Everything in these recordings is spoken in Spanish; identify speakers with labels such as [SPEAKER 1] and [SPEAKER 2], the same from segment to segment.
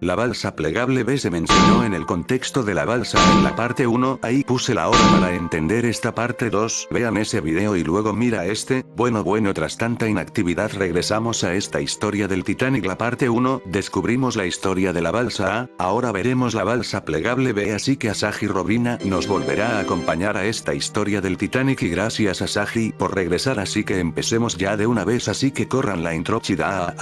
[SPEAKER 1] La balsa plegable B se mencionó en el contexto de la balsa en la parte 1, ahí puse la hora para entender esta parte 2, vean ese video y luego mira este. Bueno, tras tanta inactividad regresamos a esta historia del Titanic la parte 1, descubrimos la historia de la balsa A, ahora veremos la balsa plegable B, así que Asahi Robina nos volverá a acompañar a esta historia del Titanic y gracias Asahi por regresar, así que empecemos ya de una vez, así que corran la intro chida.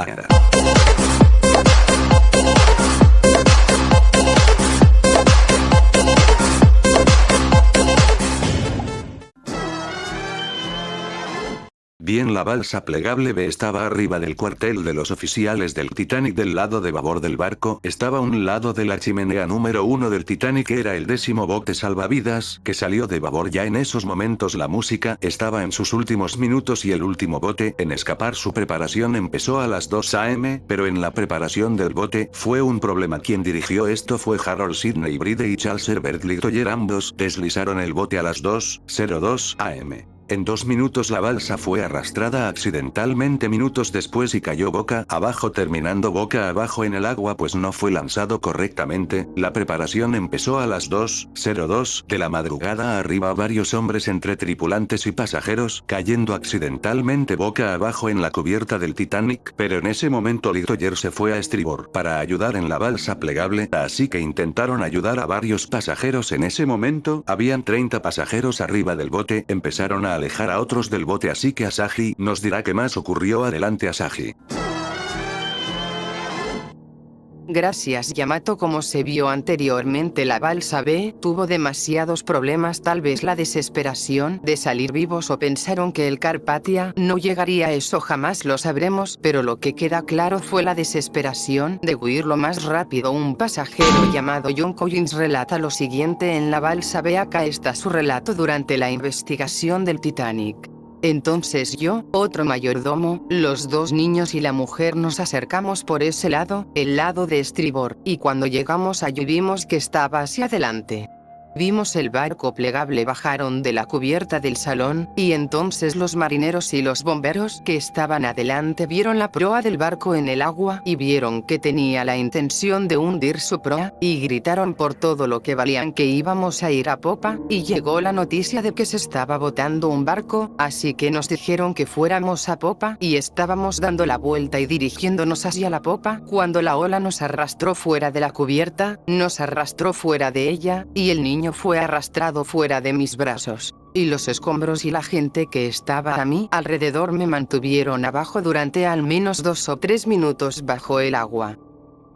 [SPEAKER 1] Bien, la balsa plegable B estaba arriba del cuartel de los oficiales del Titanic del lado de babor del barco, estaba a un lado de la chimenea número 1 del Titanic, era el 10º bote salvavidas que salió de babor. Ya en esos momentos la música estaba en sus últimos minutos y el último bote en escapar, su preparación empezó a las 2 am, pero en la preparación del bote fue un problema. Quien dirigió esto fue Harold Sidney Bride y Charles Herbert Lightoller, ambos deslizaron el bote a las 2:02 am. En 2 minutos la balsa fue arrastrada accidentalmente minutos después y cayó boca abajo, terminando boca abajo en el agua, pues no fue lanzado correctamente. La preparación empezó a las 2:02 de la madrugada. Arriba varios hombres entre tripulantes y pasajeros cayendo accidentalmente boca abajo en la cubierta del Titanic, pero en ese momento Lightoller se fue a estribor para ayudar en la balsa plegable, así que intentaron ayudar a varios pasajeros. En ese momento habían 30 pasajeros arriba del bote, empezaron a alejar a otros del bote, así que Asahi nos dirá qué más ocurrió. Adelante Asahi.
[SPEAKER 2] Gracias Yamato. Como se vio anteriormente, la balsa B tuvo demasiados problemas, tal vez la desesperación de salir vivos o pensaron que el Carpathia no llegaría, eso jamás lo sabremos, pero lo que queda claro fue la desesperación de huir lo más rápido. Un pasajero llamado John Collins relata lo siguiente en la balsa B, acá está su relato durante la investigación del Titanic. Entonces yo, otro mayordomo, los 2 niños y la mujer nos acercamos por ese lado, el lado de estribor, y cuando llegamos allí vimos que estaba hacia adelante. Vimos el barco plegable, bajaron de la cubierta del salón, y entonces los marineros y los bomberos que estaban adelante vieron la proa del barco en el agua y vieron que tenía la intención de hundir su proa, y gritaron por todo lo que valían que íbamos a ir a popa, y llegó la noticia de que se estaba botando un barco, así que nos dijeron que fuéramos a popa, y estábamos dando la vuelta y dirigiéndonos hacia la popa, cuando la ola nos arrastró fuera de la cubierta, nos arrastró fuera de ella, y el niño fue arrastrado fuera de mis brazos, y los escombros y la gente que estaba a mi alrededor me mantuvieron abajo durante al menos 2 o 3 minutos bajo el agua.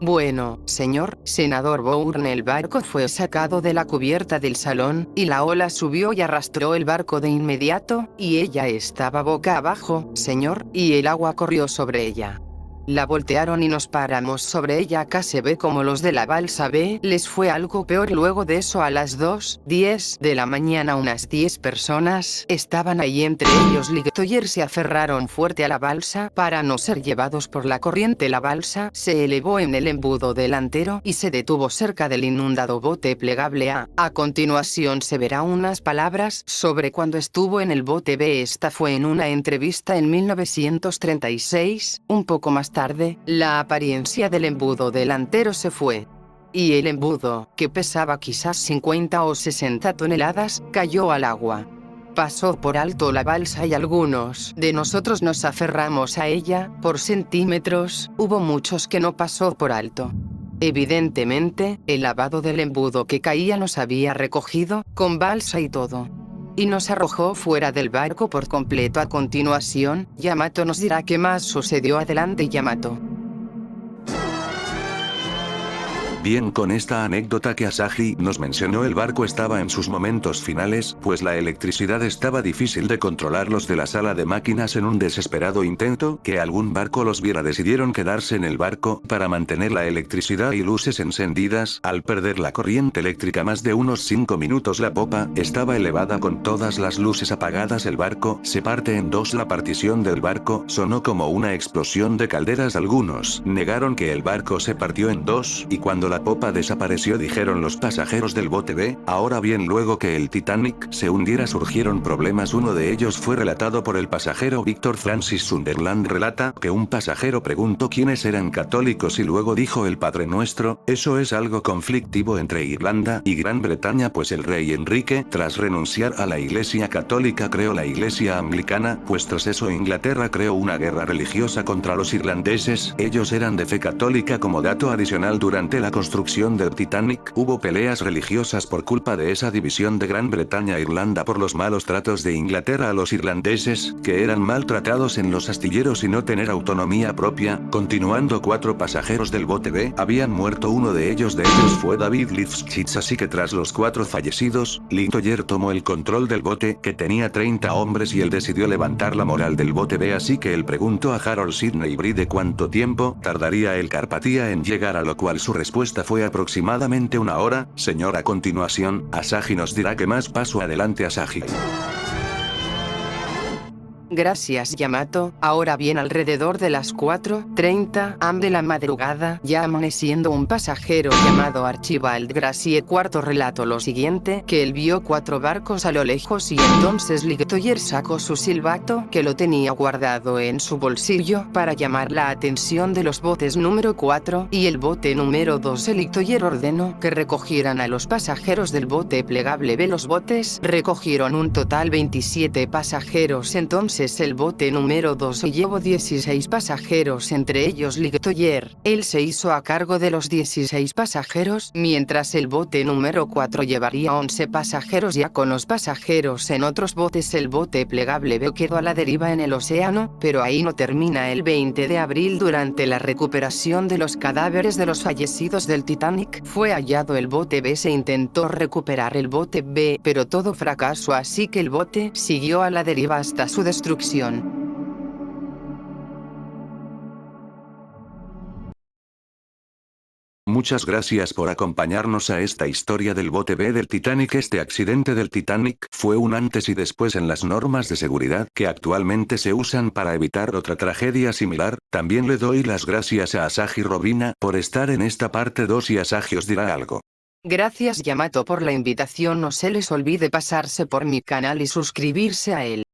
[SPEAKER 2] Bueno, señor senador Bourne, el barco fue sacado de la cubierta del salón, y la ola subió y arrastró el barco de inmediato, y ella estaba boca abajo, señor, y el agua corrió sobre ella. La voltearon y nos paramos sobre ella. Acá se ve como los de la balsa B les fue algo peor. Luego de eso, a las 2:10 de la mañana, unas 10 personas estaban ahí, entre ellos Lightoller, se aferraron fuerte a la balsa para no ser llevados por la corriente. La balsa se elevó en el embudo delantero y se detuvo cerca del inundado bote plegable A. A continuación se verá unas palabras sobre cuando estuvo en el bote B. Esta fue en una entrevista en 1936, un poco más tarde, la apariencia del embudo delantero se fue. Y el embudo, que pesaba quizás 50 o 60 toneladas, cayó al agua. Pasó por alto la balsa y algunos de nosotros nos aferramos a ella, por centímetros, hubo muchos que no pasó por alto. Evidentemente, el lavado del embudo que caía nos había recogido, con balsa y todo, y nos arrojó fuera del barco por completo. A continuación, Yamato nos dirá qué más sucedió. Adelante Yamato.
[SPEAKER 1] Bien, con esta anécdota que Asahi nos mencionó, el barco estaba en sus momentos finales, pues la electricidad estaba difícil de controlar. Los de la sala de máquinas, en un desesperado intento que algún barco los viera, decidieron quedarse en el barco para mantener la electricidad y luces encendidas. Al perder la corriente eléctrica más de unos 5 minutos, la popa estaba elevada con todas las luces apagadas. El barco se parte en 2. La partición del barco sonó como una explosión de calderas. Algunos negaron que el barco se partió en 2, y cuando la popa desapareció, dijeron los pasajeros del bote B. Ahora bien, luego que el Titanic se hundiera surgieron problemas. Uno de ellos fue relatado por el pasajero Víctor Francis Sunderland. Relata que un pasajero preguntó quiénes eran católicos y luego dijo el Padre Nuestro. Eso es algo conflictivo entre Irlanda y Gran Bretaña, pues el rey Enrique, tras renunciar a la iglesia católica, creó la iglesia anglicana, pues tras eso Inglaterra creó una guerra religiosa contra los irlandeses. Ellos eran de fe católica. Como dato adicional, durante la construcción del Titanic hubo peleas religiosas por culpa de esa división de Gran Bretaña e Irlanda por los malos tratos de Inglaterra a los irlandeses, que eran maltratados en los astilleros y no tener autonomía propia. Continuando, 4 pasajeros del bote B habían muerto. Uno de ellos fue David Lifshitz, así que tras los 4 fallecidos, Litoyer tomó el control del bote, que tenía 30 hombres, y él decidió levantar la moral del bote B, así que él preguntó a Harold Sidney Bride cuánto tiempo tardaría el Carpathia en llegar, a lo cual su respuesta fue aproximadamente 1 hora. Señor, a continuación, Asahi nos dirá qué más pasó. Adelante, Asahi.
[SPEAKER 2] Gracias, Yamato. Ahora bien, alrededor de las 4:30 am de la madrugada, ya amaneciendo, un pasajero llamado Archibald Gracie IV relató lo siguiente, que él vio 4 barcos a lo lejos y entonces Litoyer sacó su silbato, que lo tenía guardado en su bolsillo, para llamar la atención de los botes número 4 y el bote número 2. El Litoyer ordenó que recogieran a los pasajeros del bote plegable B. Los botes recogieron un total 27 pasajeros. Entonces el bote número 2 llevó 16 pasajeros, entre ellos Litoyer. Él se hizo a cargo de los 16 pasajeros, mientras el bote número 4 llevaría 11 pasajeros. Ya con los pasajeros en otros botes, el bote plegable B quedó a la deriva en el océano, pero ahí no termina. El 20 de abril, durante la recuperación de los cadáveres de los fallecidos del Titanic, fue hallado el bote B. Se intentó recuperar el bote B, pero todo fracasó, así que el bote siguió a la deriva hasta su destrucción.
[SPEAKER 1] Muchas gracias por acompañarnos a esta historia del bote B del Titanic. Este accidente del Titanic fue un antes y después en las normas de seguridad que actualmente se usan para evitar otra tragedia similar. También le doy las gracias a Asahi Robina por estar en esta parte 2 y Asahi os dirá algo.
[SPEAKER 2] Gracias, Yamato, por la invitación. No se les olvide pasarse por mi canal y suscribirse a él.